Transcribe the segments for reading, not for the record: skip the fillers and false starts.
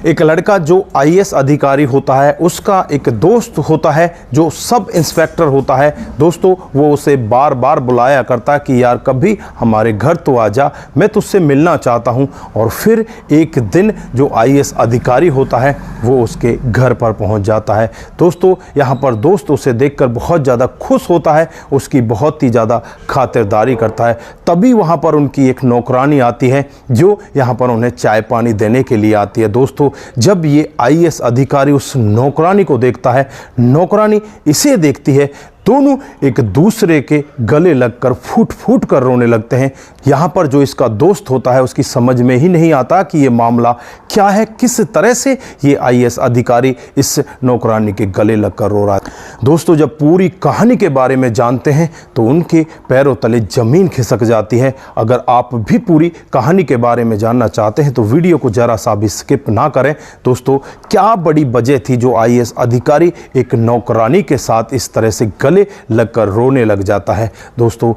एक लड़का जो आईएएस अधिकारी होता है, उसका एक दोस्त होता है जो सब इंस्पेक्टर होता है। दोस्तों, वो उसे बार बार बुलाया करता है कि यार कभी हमारे घर तो आ जा, मैं तुझसे मिलना चाहता हूँ। और फिर एक दिन जो आईएएस अधिकारी होता है वो उसके घर पर पहुँच जाता है। दोस्तों, यहाँ पर दोस्त उसे देखकर बहुत ज़्यादा खुश होता है, उसकी बहुत ही ज़्यादा खातिरदारी करता है। तभी वहाँ पर उनकी एक नौकरानी आती है जो यहाँ पर उन्हें चाय पानी देने के लिए आती है। दोस्तों, जब ये आईएएस अधिकारी उस नौकरानी को देखता है, नौकरानी इसे देखती है, दोनों एक दूसरे के गले लगकर फूट फूट कर रोने लगते हैं। यहाँ पर जो इसका दोस्त होता है उसकी समझ में ही नहीं आता कि ये मामला क्या है, किस तरह से ये आईएएस अधिकारी इस नौकरानी के गले लगकर रो रहा है। दोस्तों, जब पूरी कहानी के बारे में जानते हैं तो उनके पैरों तले ज़मीन खिसक जाती है। अगर आप भी पूरी कहानी के बारे में जानना चाहते हैं तो वीडियो को ज़रा सा भी स्किप ना करें। दोस्तों, क्या बड़ी वजह थी जो आईएएस अधिकारी एक नौकरानी के साथ इस तरह से गले लगकर रोने लग जाता है। दोस्तों,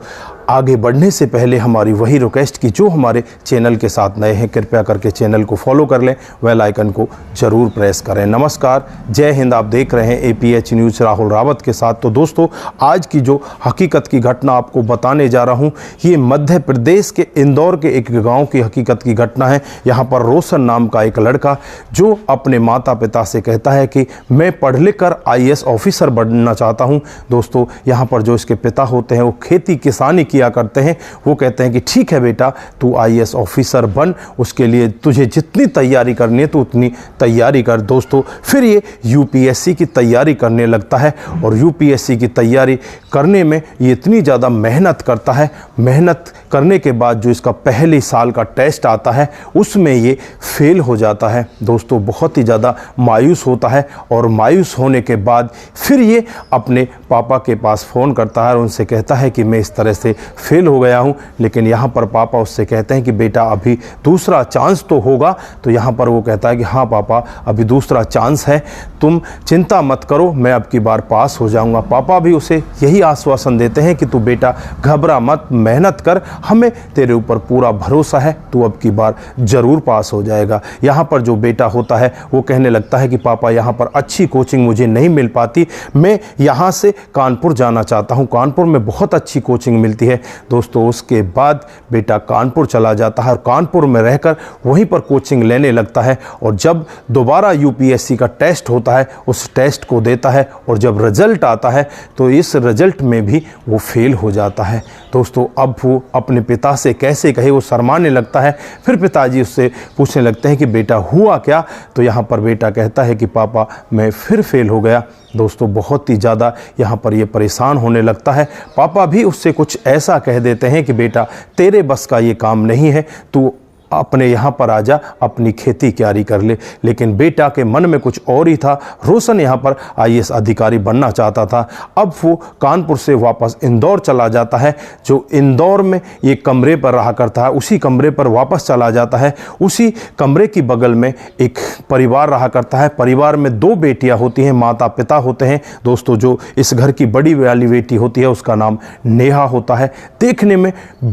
आगे बढ़ने से पहले हमारी वही रिक्वेस्ट की जो हमारे चैनल के साथ नए हैं, कृपया करके चैनल को फॉलो कर लें, बेल आइकन को जरूर प्रेस करें। नमस्कार, जय हिंद। आप देख रहे हैं एपीएच न्यूज़ राहुल रावत के साथ। तो दोस्तों, आज की जो हकीकत की घटना आपको बताने जा रहा हूँ, ये मध्य प्रदेश के इंदौर के एक गाँव की हकीकत की घटना है। यहाँ पर रोशन नाम का एक लड़का जो अपने माता पिता से कहता है कि मैं पढ़ लिख कर आईएएस ऑफिसर बनना चाहता हूँ। दोस्तों, यहाँ पर जो इसके पिता होते हैं वो खेती किसानी किया करते हैं। वो कहते हैं कि ठीक है बेटा, तू आईएएस ऑफिसर बन, उसके लिए तुझे जितनी तैयारी करनी है तो उतनी तैयारी कर। दोस्तों, फिर ये यूपीएससी की तैयारी करने लगता है और यूपीएससी की तैयारी करने में ये इतनी ज़्यादा मेहनत करता है। मेहनत करने के बाद जो इसका पहले साल का टेस्ट आता है उसमें ये फेल हो जाता है। दोस्तों, बहुत ही ज़्यादा मायूस होता है और मायूस होने के बाद फिर ये अपने पापा के पास फ़ोन करता है और उनसे कहता है कि मैं इस तरह से फेल हो गया हूँ। लेकिन यहाँ पर पापा उससे कहते हैं कि बेटा अभी दूसरा चांस तो होगा। तो यहाँ पर वो कहता है कि हाँ पापा, अभी दूसरा चांस है, तुम चिंता मत करो, मैं अब की बार पास हो जाऊँगा। पापा भी उसे यही आश्वासन देते हैं कि तू बेटा घबरा मत, मेहनत कर, हमें तेरे ऊपर पूरा भरोसा है, तू अब की बार ज़रूर पास हो जाएगा। यहाँ पर जो बेटा होता है वो कहने लगता है कि पापा यहाँ पर अच्छी कोचिंग मुझे नहीं मिल पाती, मैं यहाँ से कानपुर जाना चाहता हूँ, कानपुर में बहुत अच्छी कोचिंग मिलती है। दोस्तों, उसके बाद बेटा कानपुर चला जाता है और कानपुर में रहकर वहीं पर कोचिंग लेने लगता है। और जब दोबारा यूपीएससी का टेस्ट होता है उस टेस्ट को देता है और जब रिजल्ट आता है तो इस रिजल्ट में भी वो फेल हो जाता है। दोस्तों, अब वो अपने पिता से कैसे कहे, वो शर्माने लगता है। फिर पिताजी उससे पूछने लगते हैं कि बेटा हुआ क्या। तो यहाँ पर बेटा कहता है कि पापा मैं फिर फेल हो गया। दोस्तों, बहुत ही ज़्यादा यहाँ पर ये परेशान होने लगता है। पापा भी उससे कुछ ऐसा कह देते हैं कि बेटा तेरे बस का ये काम नहीं है, तू अपने यहाँ पर आजा, अपनी खेती क्यारी कर ले। लेकिन बेटा के मन में कुछ और ही था। रोशन यहाँ पर आईएएस अधिकारी बनना चाहता था। अब वो कानपुर से वापस इंदौर चला जाता है। जो इंदौर में ये कमरे पर रहा करता है उसी कमरे पर वापस चला जाता है। उसी कमरे की बगल में एक परिवार रहा करता है। परिवार में 2 बेटियाँ होती हैं, माता पिता होते हैं। दोस्तों, जो इस घर की बड़ी वाली बेटी होती है उसका नाम नेहा होता है। देखने में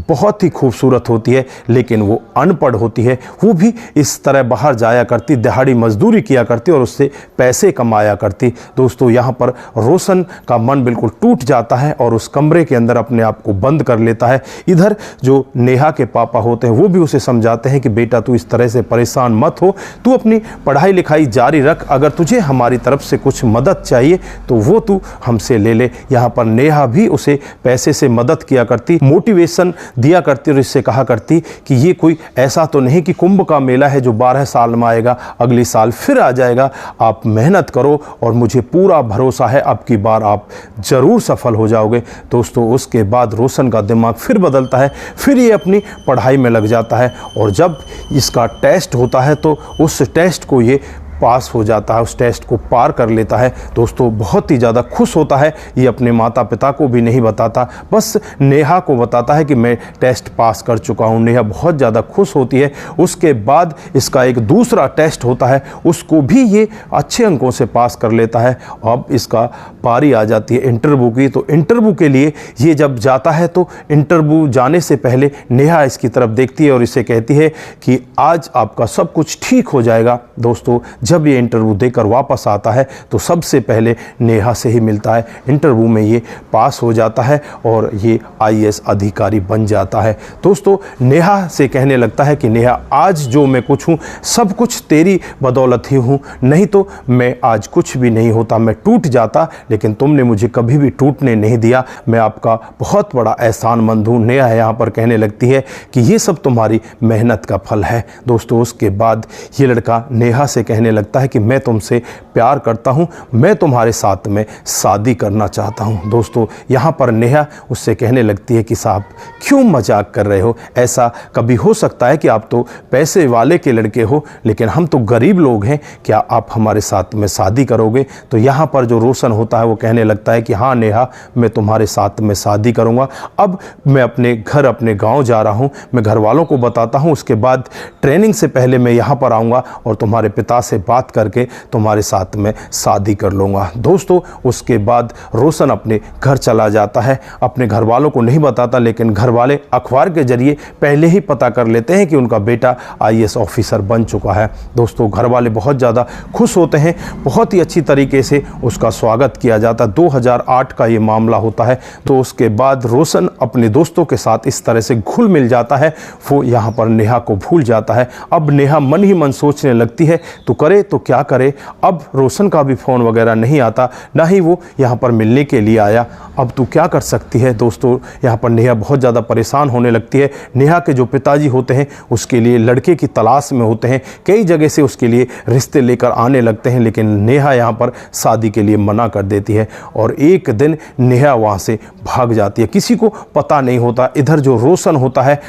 बहुत ही खूबसूरत होती है लेकिन वो अनपढ़ होती है। वो भी इस तरह बाहर जाया करती, दिहाड़ी मजदूरी किया करती और उससे पैसे कमाया करती। दोस्तों, यहाँ पर रोशन का मन बिल्कुल टूट जाता है और उस कमरे के अंदर अपने आप को बंद कर लेता है। इधर जो नेहा के पापा होते हैं वो भी उसे समझाते हैं कि बेटा तू इस तरह से परेशान मत हो, तू अपनी पढ़ाई लिखाई जारी रख, अगर तुझे हमारी तरफ से कुछ मदद चाहिए तो वो तू हमसे ले ले। यहाँ पर नेहा भी उसे पैसे से मदद किया करती, मोटिवेशन दिया करती और इससे कहा करती कि ये कोई ऐसा तो नहीं कि कुंभ का मेला है जो 12 साल में आएगा, अगली साल फिर आ जाएगा, आप मेहनत करो और मुझे पूरा भरोसा है अब की बार आप ज़रूर सफल हो जाओगे। दोस्तों, उसके बाद रोशन का दिमाग फिर बदलता है, फिर ये अपनी पढ़ाई में लग जाता है और जब इसका टेस्ट होता है तो उस टेस्ट को ये पास हो जाता है, उस टेस्ट को पार कर लेता है। दोस्तों बहुत ही ज़्यादा खुश होता है। ये अपने माता पिता को भी नहीं बताता, बस नेहा को बताता है कि मैं टेस्ट पास कर चुका हूँ। नेहा बहुत ज़्यादा खुश होती है। उसके बाद इसका एक दूसरा टेस्ट होता है, उसको भी ये अच्छे अंकों से पास कर लेता है। अब इसका पारी आ जाती है इंटरव्यू की। तो इंटरव्यू के लिए ये जब जाता है तो इंटरव्यू जाने से पहले नेहा इसकी तरफ देखती है और इसे कहती है कि आज आपका सब कुछ ठीक हो जाएगा। दोस्तों जब ये इंटरव्यू देकर वापस आता है तो सबसे पहले नेहा से ही मिलता है। इंटरव्यू में ये पास हो जाता है और ये आईएएस अधिकारी बन जाता है। दोस्तों नेहा से कहने लगता है कि नेहा आज जो मैं कुछ हूँ सब कुछ तेरी बदौलत ही हूँ, नहीं तो मैं आज कुछ भी नहीं होता, मैं टूट जाता, लेकिन तुमने मुझे कभी भी टूटने नहीं दिया। मैं आपका बहुत बड़ा एहसानमंद हूँ। नेहा यहाँ पर कहने लगती है कि ये सब तुम्हारी मेहनत का फल है। दोस्तों उसके बाद ये लड़का नेहा से कहने लगता है कि मैं तुमसे प्यार करता हूँ, मैं तुम्हारे साथ में शादी करना चाहता हूँ। दोस्तों यहाँ पर नेहा उससे कहने लगती है कि साहब क्यों मजाक कर रहे हो, ऐसा कभी हो सकता है कि आप तो पैसे वाले के लड़के हो, लेकिन हम तो गरीब लोग हैं, क्या आप हमारे साथ में शादी करोगे? तो यहाँ पर जो रोशन होता है वो कहने लगता है कि हाँ नेहा, मैं तुम्हारे साथ में शादी करूँगा। अब मैं अपने घर अपने गाँव जा रहा हूँ, मैं घर वालों को बताता हूँ, उसके बाद ट्रेनिंग से पहले मैं यहाँ पर आऊँगा और तुम्हारे पिता से बात करके तुम्हारे साथ में शादी कर लूँगा। दोस्तों उसके बाद रोशन अपने घर चला जाता है, अपने घर वालों को नहीं बताता, लेकिन घर वाले अखबार के जरिए पहले ही पता कर लेते हैं कि उनका बेटा आईएएस ऑफिसर बन चुका है। दोस्तों घर वाले बहुत ज़्यादा खुश होते हैं, बहुत ही अच्छी तरीके से उसका स्वागत किया जाता है। 2008 का ये मामला होता है। तो उसके बाद रोशन अपने दोस्तों के साथ इस तरह से घुल मिल जाता है, वो यहाँ पर नेहा को भूल जाता है। अब नेहा मन ही मन सोचने लगती है तो करे तो क्या करे। अब रोशन का भी फ़ोन वगैरह नहीं आता, ना ही वो यहाँ पर मिलने के लिए आया। अब तू क्या कर सकती है। दोस्तों यहाँ पर नेहा बहुत ज़्यादा परेशान होने लगती है। नेहा के जो पिताजी होते हैं उसके लिए लड़के की तलाश में होते हैं, कई जगह से उसके लिए रिश्ते लेकर आने लगते हैं, लेकिन नेहा यहाँ पर शादी के लिए मना कर देती है और एक दिन नेहा वहाँ से भाग जाती है। किसी को पता नहीं होता। इधर जो रोशन होता है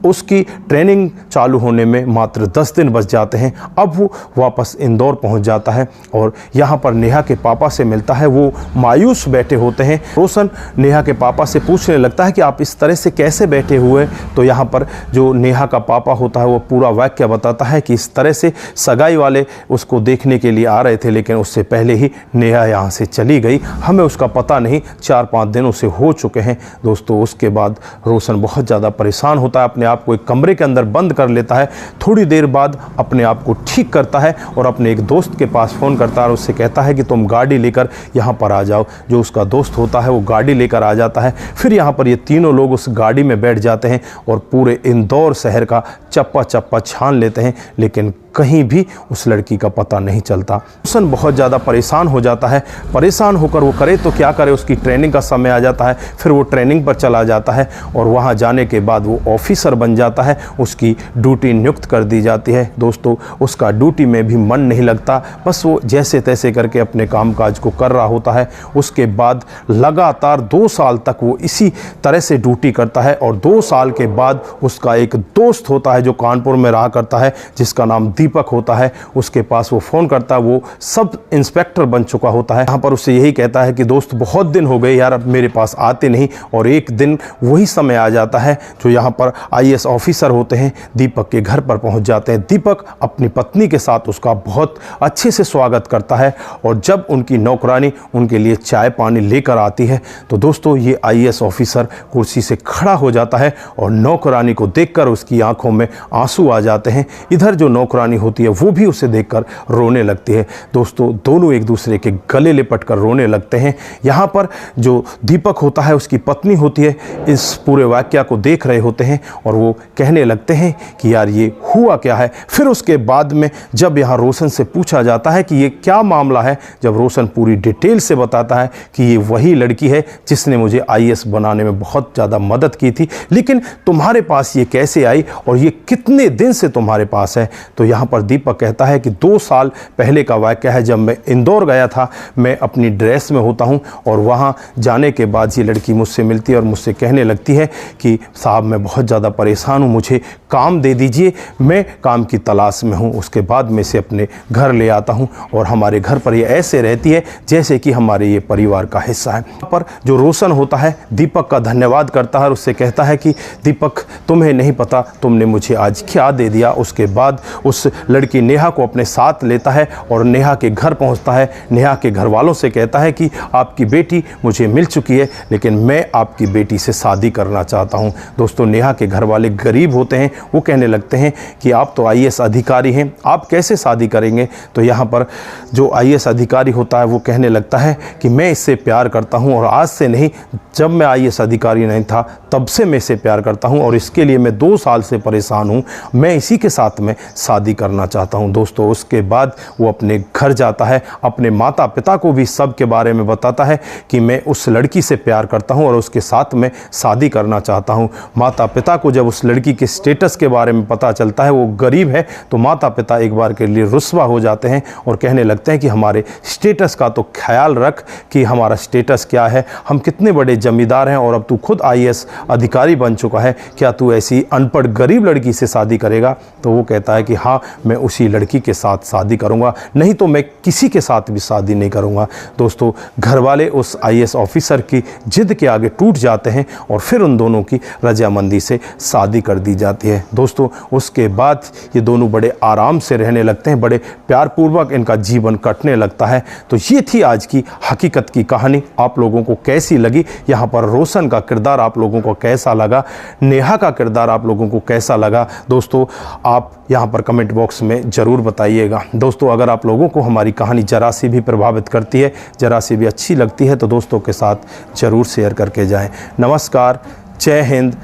उसकी ट्रेनिंग चालू होने में मात्र 10 दिन बच जाते हैं। अब वो वापस इंदौर पहुंच जाता है और यहाँ पर नेहा के पापा से मिलता है। वो मायूस बैठे होते हैं। रोशन नेहा के पापा से पूछने लगता है कि आप इस तरह से कैसे बैठे हुए। तो यहाँ पर जो नेहा का पापा होता है वो पूरा वाक्य बताता है कि इस तरह से सगाई वाले उसको देखने के लिए आ रहे थे, लेकिन उससे पहले ही नेहा यहाँ से चली गई, हमें उसका पता नहीं, 4-5 दिन उसे हो चुके हैं। दोस्तों उसके बाद रोशन बहुत ज़्यादा परेशान होता है, अपने आप को एक कमरे के अंदर बंद कर लेता है। थोड़ी देर बाद अपने आप को ठीक करता है और अपने एक दोस्त के पास फ़ोन करता है और उससे कहता है कि तुम गाड़ी लेकर यहाँ पर आ जाओ। जो उसका दोस्त होता है वो गाड़ी लेकर आ जाता है। फिर यहाँ पर ये तीनों लोग उस गाड़ी में बैठ जाते हैं और पूरे इंदौर शहर का चप्पा चप्पा छान लेते हैं, लेकिन कहीं भी उस लड़की का पता नहीं चलता। रोशन बहुत ज़्यादा परेशान हो जाता है। परेशान होकर वो करे तो क्या करे, उसकी ट्रेनिंग का समय आ जाता है। फिर वो ट्रेनिंग पर चला जाता है और वहाँ जाने के बाद वो ऑफिसर बन जाता है। उसकी ड्यूटी नियुक्त कर दी जाती है। दोस्तों उसका ड्यूटी में भी मन नहीं लगता, बस वो जैसे तैसे करके अपने कामकाज को कर रहा होता है। उसके बाद लगातार 2 साल तक वो इसी तरह से ड्यूटी करता है और 2 साल के बाद उसका एक दोस्त होता है जो कानपुर में रहा करता है, जिसका नाम दीपक होता है। उसके पास वो फ़ोन करता है। वो सब इंस्पेक्टर बन चुका होता है। यहाँ पर उससे यही कहता है कि दोस्त बहुत दिन हो गए यार, अब मेरे पास आते नहीं। और एक दिन वही समय आ जाता है जो यहाँ पर आईएएस ऑफिसर होते हैं दीपक के घर पर पहुँच जाते हैं। दीपक अपनी पत्नी के साथ उसका बहुत अच्छे से स्वागत करता है और जब उनकी नौकरानी उनके लिए चाय पानी लेकर आती है तो दोस्तों ये आईएएस ऑफिसर कुर्सी से खड़ा हो जाता है और नौकरानी को देखकर उसकी आंखों में आंसू आ जाते हैं। इधर जो नौकरानी होती है वो भी उसे देखकर रोने लगती है। दोस्तों दोनों एक दूसरे के गले लिपटकर रोने लगते हैं। यहाँ पर जो दीपक होता है उसकी पत्नी होती है इस पूरे वाकया को देख रहे होते हैं और वो कहने लगते हैं कि यार ये हुआ क्या है। फिर उसके बाद में जब यहाँ रोशन से पूछा जाता है कि ये क्या मामला है, जब रोशन पूरी डिटेल से बताता है कि ये वही लड़की है जिसने मुझे आईएएस बनाने में बहुत ज़्यादा मदद की थी, लेकिन तुम्हारे पास ये कैसे आई और ये कितने दिन से तुम्हारे पास है। तो यहाँ पर दीपक कहता है कि 2 साल पहले का वाक़या है, जब मैं इंदौर गया था। मैं अपनी ड्रेस में होता हूँ और वहाँ जाने के बाद ये लड़की मुझसे मिलती है और मुझसे कहने लगती है कि साहब मैं बहुत ज़्यादा परेशान हूँ, मुझे काम दे दीजिए, मैं काम की तलाश में हूँ। उसके बाद मैं इसे अपने घर ले आता हूँ और हमारे घर पर ये ऐसे रहती है जैसे कि हमारे ये परिवार का हिस्सा है। पर जो रोशन होता है दीपक का धन्यवाद करता है और उससे कहता है कि दीपक, तुम्हें नहीं पता तुमने मुझे आज क्या दे दिया। उसके बाद उस लड़की नेहा को अपने साथ लेता है और नेहा के घर पहुंचता है। नेहा के घर वालों से कहता है कि आपकी बेटी मुझे मिल चुकी है, लेकिन मैं आपकी बेटी से शादी करना चाहता हूं। दोस्तों, नेहा के घर वाले गरीब होते हैं, वो कहने लगते हैं कि आप तो आईएएस अधिकारी हैं, आप कैसे शादी करेंगे। तो यहाँ पर जो आईएएस अधिकारी होता है वो कहने लगता है कि मैं इससे प्यार करता हूँ और आज से नहीं, जब मैं आईएएस अधिकारी नहीं था तब से मैं इसे प्यार करता हूँ और इसके लिए मैं 2 साल से परेशान हूँ, मैं इसी के साथ में शादी करना चाहता हूँ। दोस्तों, उसके बाद वो अपने घर जाता है, अपने माता पिता को भी सब के बारे में बताता है कि मैं उस लड़की से प्यार करता हूँ और उसके साथ में शादी करना चाहता हूँ। माता पिता को जब उस लड़की के स्टेटस के बारे में पता चलता है, वो गरीब है, तो माता पिता एक बार के लिए रुस्वा हो जाते हैं और कहने लगते हैं कि हमारे स्टेटस का तो ख्याल रख कि हमारा स्टेटस क्या है, हम कितने बड़े जमींदार हैं और अब तू खुद आईएएस अधिकारी बन चुका है, क्या तू ऐसी अनपढ़ गरीब लड़की से शादी करेगा। तो वो कहता है कि हाँ, मैं उसी लड़की के साथ शादी करूंगा, नहीं तो मैं किसी के साथ भी शादी नहीं करूंगा। दोस्तों, घर वाले उस आईएएस ऑफिसर की जिद के आगे टूट जाते हैं और फिर उन दोनों की रजामंदी से शादी कर दी जाती है। दोस्तों, उसके बाद ये दोनों बड़े आराम से रहने लगते हैं, बड़े प्यारपूर्वक इनका जीवन कटने लगता है। तो ये थी आज की हकीकत की कहानी। आप लोगों को कैसी लगी? यहाँ पर रोशन का किरदार आप लोगों को कैसा लगा? नेहा का किरदार आप लोगों को कैसा लगा? दोस्तों, आप यहाँ पर कमेंट बॉक्स में ज़रूर बताइएगा। दोस्तों, अगर आप लोगों को हमारी कहानी ज़रा सी भी प्रभावित करती है, ज़रा सी भी अच्छी लगती है, तो दोस्तों के साथ ज़रूर शेयर करके जाएं। नमस्कार, जय हिंद,